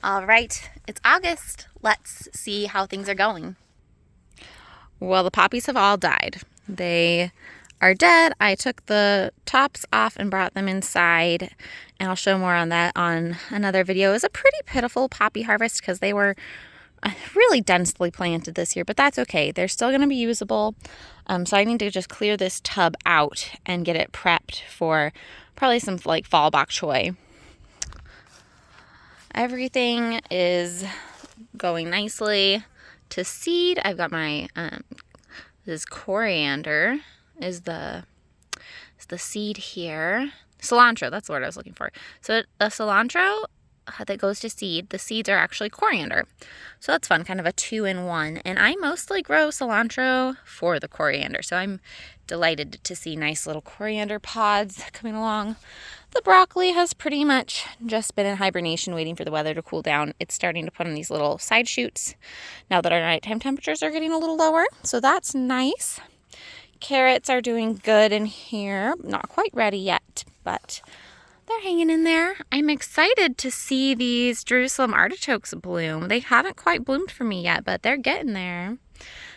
All right, it's August. Let's see how things are going. Well, the poppies have all died. They are dead. I took the tops off and brought them inside, and I'll show more on that on another video. It was a pretty pitiful poppy harvest because they were really densely planted this year, but that's okay. They're still going to be usable. So I need to just clear this tub out and get it prepped for probably some like fall bok choy. Everything is going nicely to seed. I've got my this coriander is the seed here. Cilantro, that's the word I was looking for. So the cilantro that goes to seed, the seeds are actually coriander. So that's fun, kind of a 2-in-1. And I mostly grow cilantro for the coriander. So I'm delighted to see nice little coriander pods coming along. The broccoli has pretty much just been in hibernation waiting for the weather to cool down. It's starting to put on these little side shoots now that our nighttime temperatures are getting a little lower. So that's nice. Carrots are doing good in here. Not quite ready yet, but they're hanging in there. I'm excited to see these Jerusalem artichokes bloom. They haven't quite bloomed for me yet, but they're getting there.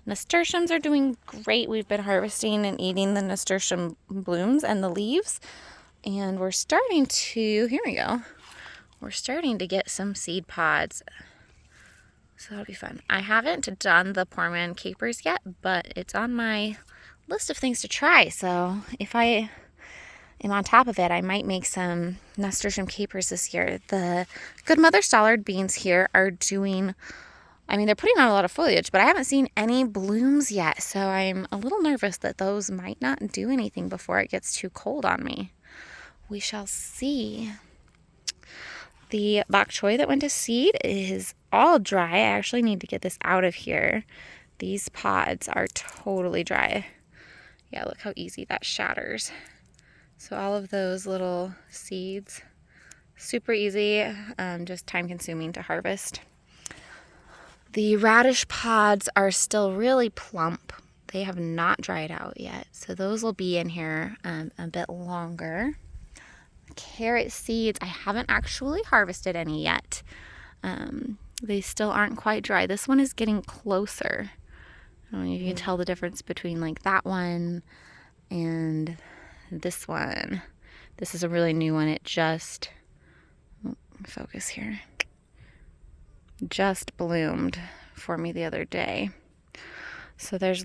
Nasturtiums are doing great. We've been harvesting and eating the nasturtium blooms and the leaves. And we're starting to, here we go. We're starting to get some seed pods. So that'll be fun. I haven't done the poor man capers yet, but it's on my list of things to try. So if I am on top of it, I might make some nasturtium capers this year. The Good Mother Stallard beans here are doing, they're putting on a lot of foliage, but I haven't seen any blooms yet. So I'm a little nervous that those might not do anything before it gets too cold on me. We shall see. The bok choy that went to seed is all dry. I actually need to get this out of here. These pods are totally dry. Yeah, look how easy that shatters. So all of those little seeds, super easy, just time consuming to harvest. The radish pods are still really plump. They have not dried out yet. So those will be in here a bit longer. Carrot seeds, I haven't actually harvested any yet. They still aren't quite dry. This one is getting closer. I don't know if you can tell the difference between like that one and this one. This is a really new one. It just, focus here, just bloomed for me the other day. So there's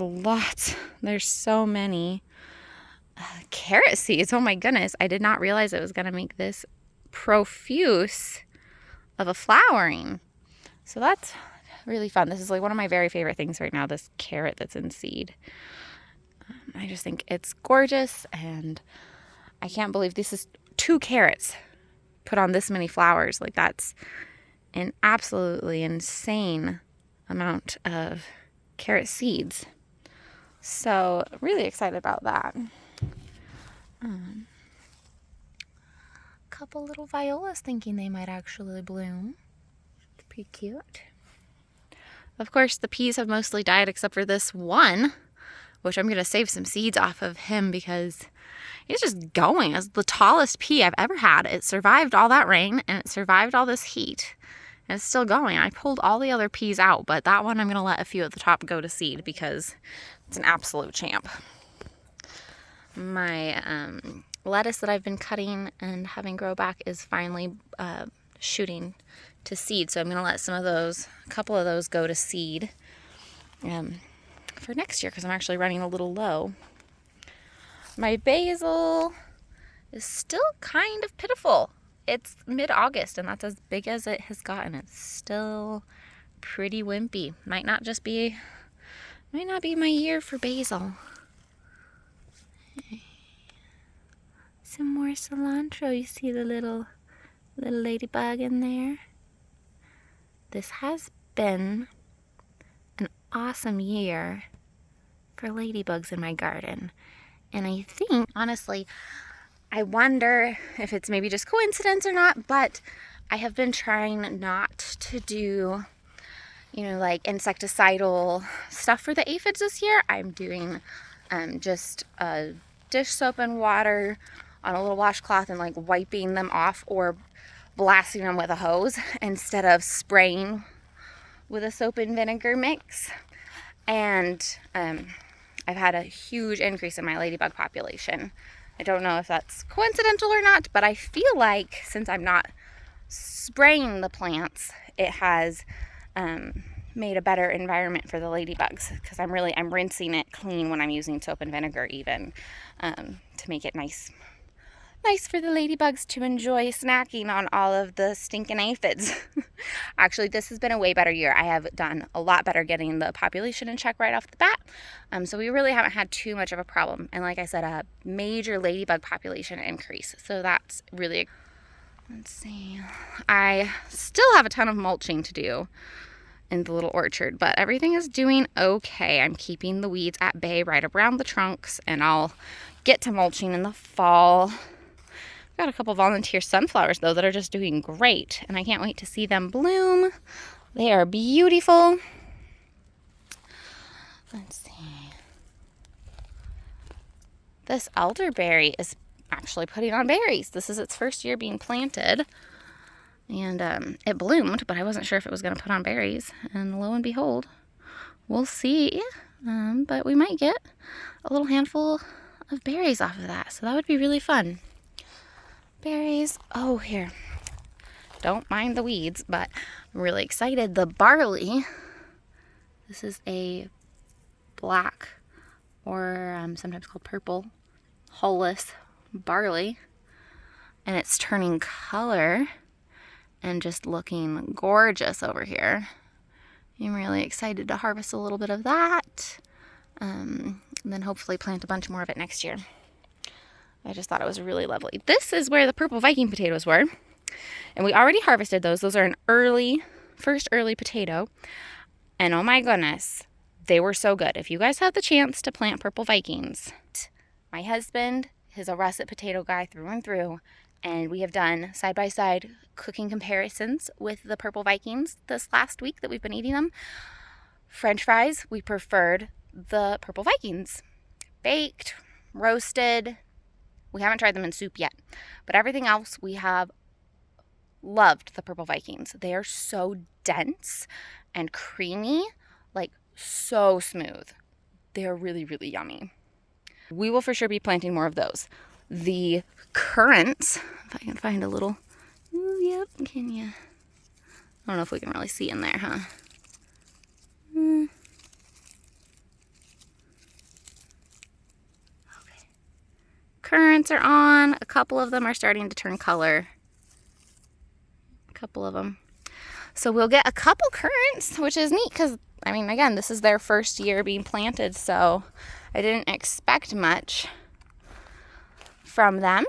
so many carrot seeds. Oh my goodness. I did not realize it was going to make this profuse of a flowering. So that's really fun. This is like one of my very favorite things right now, this carrot that's in seed. I just think it's gorgeous, and I can't believe this is 2 carrots put on this many flowers. Like, that's an absolutely insane amount of carrot seeds. So really excited about that. Couple little violas thinking they might actually bloom. It's pretty cute. Of course, the peas have mostly died except for this one, which I'm going to save some seeds off of him because he's just going. It's the tallest pea I've ever had. It survived all that rain and it survived all this heat. And it's still going. I pulled all the other peas out, but that one I'm going to let a few at the top go to seed because it's an absolute champ. My lettuce that I've been cutting and having grow back is finally shooting to seed. So I'm going to let a couple of those go to seed for next year because I'm actually running a little low. My basil is still kind of pitiful. It's mid-August and that's as big as it has gotten. It's still pretty wimpy. Might not be my year for basil. Some more cilantro. You see the little ladybug in there? This has been an awesome year for ladybugs in my garden. And I think, honestly, I wonder if it's maybe just coincidence or not, but I have been trying not to do, like insecticidal stuff for the aphids this year. I'm doing just dish soap and water on a little washcloth and like wiping them off, or blasting them with a hose instead of spraying with a soap and vinegar mix. And I've had a huge increase in my ladybug population. I don't know if that's coincidental or not, but I feel like since I'm not spraying the plants, it has made a better environment for the ladybugs, because I'm rinsing it clean when I'm using soap and vinegar even, to make it nice for the ladybugs to enjoy snacking on all of the stinking aphids. Actually, this has been a way better year. I have done a lot better getting the population in check right off the bat. So we really haven't had too much of a problem. And like I said, a major ladybug population increase. So that's really, let's see. I still have a ton of mulching to do in the little orchard, but everything is doing okay. I'm keeping the weeds at bay right around the trunks, and I'll get to mulching in the fall. Got a couple volunteer sunflowers though that are just doing great, and I can't wait to see them bloom. They are beautiful. Let's see. This elderberry is actually putting on berries. This is its first year being planted, and it bloomed, but I wasn't sure if it was going to put on berries, and lo and behold, we'll see. But we might get a little handful of berries off of that, so that would be really fun. Berries. Oh, here. Don't mind the weeds, but I'm really excited. The barley. This is a black, or sometimes called purple, hulless barley. And it's turning color and just looking gorgeous over here. I'm really excited to harvest a little bit of that. And then hopefully plant a bunch more of it next year. I just thought it was really lovely. This is where the purple Viking potatoes were. And we already harvested those. Those are an first early potato. And oh my goodness, they were so good. If you guys have the chance to plant purple Vikings, my husband is a russet potato guy through and through. And we have done side-by-side cooking comparisons with the purple Vikings this last week that we've been eating them. French fries, we preferred the purple Vikings. Baked, roasted. We haven't tried them in soup yet, but everything else we have loved the purple Vikings. They are so dense and creamy, like so smooth. They are really, really yummy. We will for sure be planting more of those. The currants, if I can find a little, ooh, yep, can you? I don't know if we can really see in there, huh? Currants are on. A couple of them are starting to turn color. A couple of them. So we'll get a couple currants, which is neat because, I mean, again, this is their first year being planted, so I didn't expect much from them.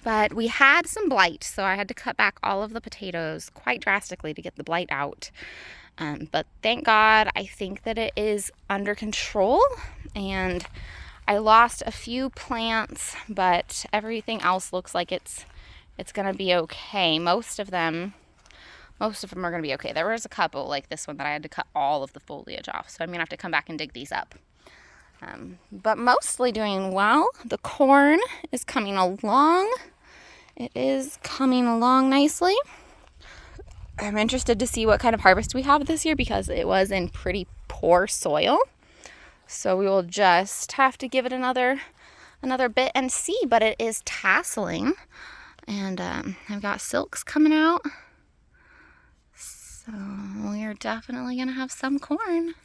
But we had some blight, so I had to cut back all of the potatoes quite drastically to get the blight out. But thank God, I think that it is under control, and I lost a few plants, but everything else looks like it's gonna be okay. Most of them are gonna be okay. There was a couple, like this one, that I had to cut all of the foliage off, so I'm gonna have to come back and dig these up. But mostly doing well. The corn is coming along. It is coming along nicely. I'm interested to see what kind of harvest we have this year because it was in pretty poor soil. So we will just have to give it another bit and see, but it is tasseling. And I've got silks coming out. So we are definitely going to have some corn.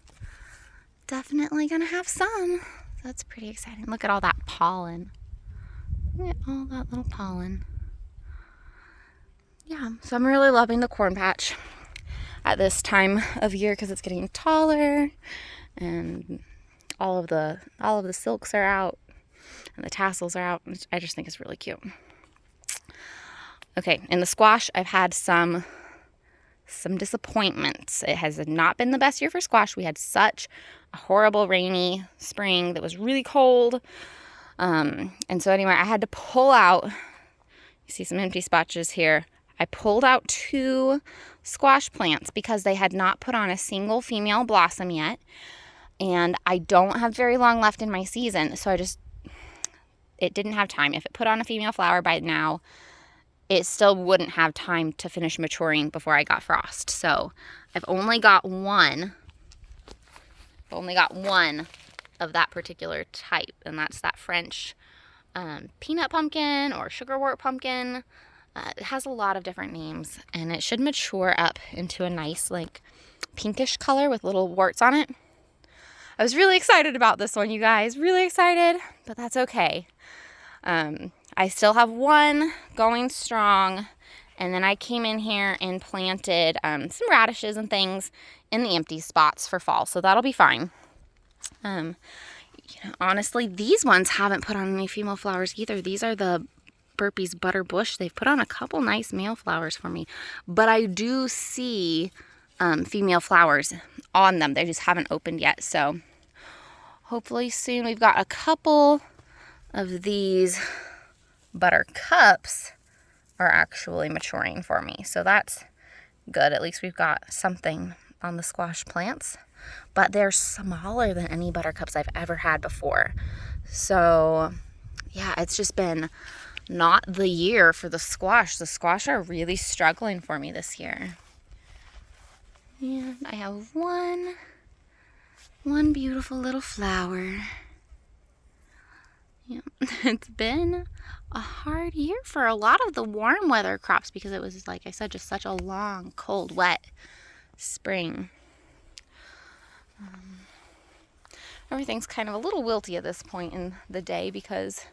Definitely going to have some. That's pretty exciting. Look at all that pollen. Look at all that little pollen. Yeah, so I'm really loving the corn patch at this time of year because it's getting taller and all of the silks are out and the tassels are out. I just think it's really cute. Okay, in the squash, I've had some disappointments. It has not been the best year for squash. We had such a horrible rainy spring that was really cold. And so anyway, I had to pull out, you see some empty spotches here. I pulled out 2 squash plants because they had not put on a single female blossom yet. And I don't have very long left in my season, so it didn't have time. If it put on a female flower by now, it still wouldn't have time to finish maturing before I got frost. So I've only got one of that particular type, and that's that French peanut pumpkin or sugarwort pumpkin. It has a lot of different names, and it should mature up into a nice like pinkish color with little warts on it. I was really excited about this one, you guys, really excited, but that's okay. I still have one going strong, and then I came in here and planted some radishes and things in the empty spots for fall, so that'll be fine. Honestly, these ones haven't put on any female flowers either. These are the Burpee's Butter Bush. They've put on a couple nice male flowers for me, but I do see female flowers on them. They just haven't opened yet, so hopefully soon. We've got a couple of these buttercups are actually maturing for me, so that's good. At least we've got something on the squash plants, but they're smaller than any buttercups I've ever had before. So yeah, it's just been not the year for the squash. The squash are really struggling for me this year. And I have one beautiful little flower. Yeah. It's been a hard year for a lot of the warm weather crops because it was, like I said, just such a long, cold, wet spring. Everything's kind of a little wilty at this point in the day because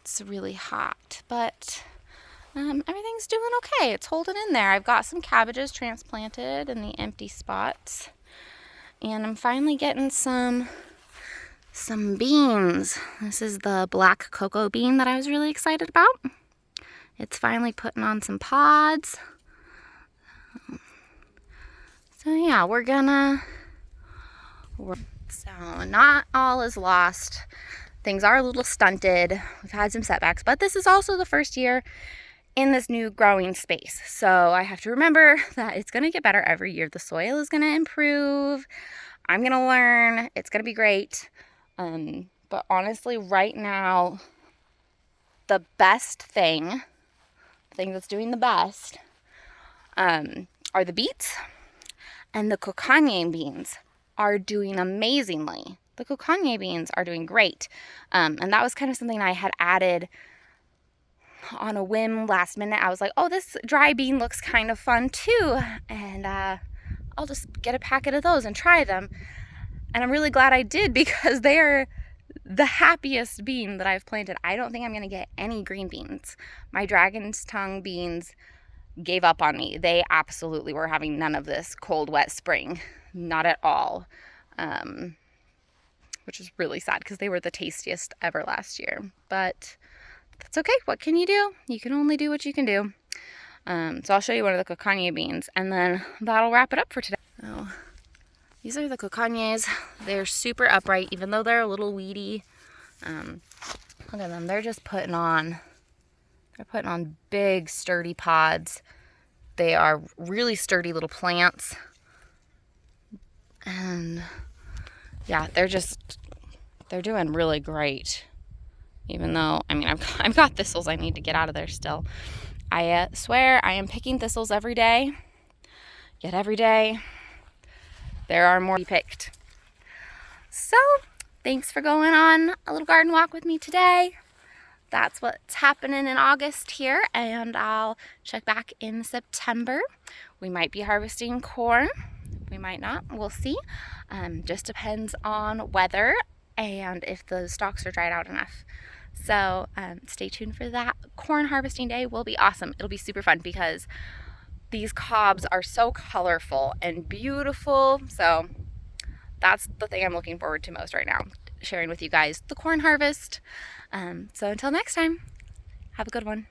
it's really hot, but everything's doing okay. It's holding in there. I've got some cabbages transplanted in the empty spots, and I'm finally getting some beans. This is the black cocoa bean that I was really excited about. It's finally putting on some pods. So yeah, so not all is lost. Things are a little stunted. We've had some setbacks, but this is also the first year in this new growing space. So I have to remember that it's going to get better every year. The soil is going to improve. I'm going to learn. It's going to be great. But honestly, right now, the best thing, the thing that's doing the best, are the beets, and the cocagne beans are doing amazingly. The cocagne beans are doing great. And that was kind of something I had added on a whim last minute. I was like, oh, this dry bean looks kind of fun too. And I'll just get a packet of those and try them. And I'm really glad I did because they are the happiest bean that I've planted. I don't think I'm going to get any green beans. My dragon's tongue beans gave up on me. They absolutely were having none of this cold, wet spring. Not at all. Which is really sad because they were the tastiest ever last year. But that's okay. What can you do? You can only do what you can do. So I'll show you one of the cocagne beans, and then that'll wrap it up for today. Oh, these are the cocagnes. They're super upright, even though they're a little weedy. Look at them. They're just putting on big, sturdy pods. They are really sturdy little plants. And yeah, they're doing really great. Even though, I mean, I've got thistles I need to get out of there still. I swear I am picking thistles every day. Yet every day, there are more to be picked. So, thanks for going on a little garden walk with me today. That's what's happening in August here, and I'll check back in September. We might be harvesting corn. We might not. We'll see. Just depends on weather and if the stalks are dried out enough. So stay tuned for that. Corn harvesting day will be awesome. It'll be super fun because these cobs are so colorful and beautiful. So that's the thing I'm looking forward to most right now, sharing with you guys the corn harvest. So until next time, have a good one.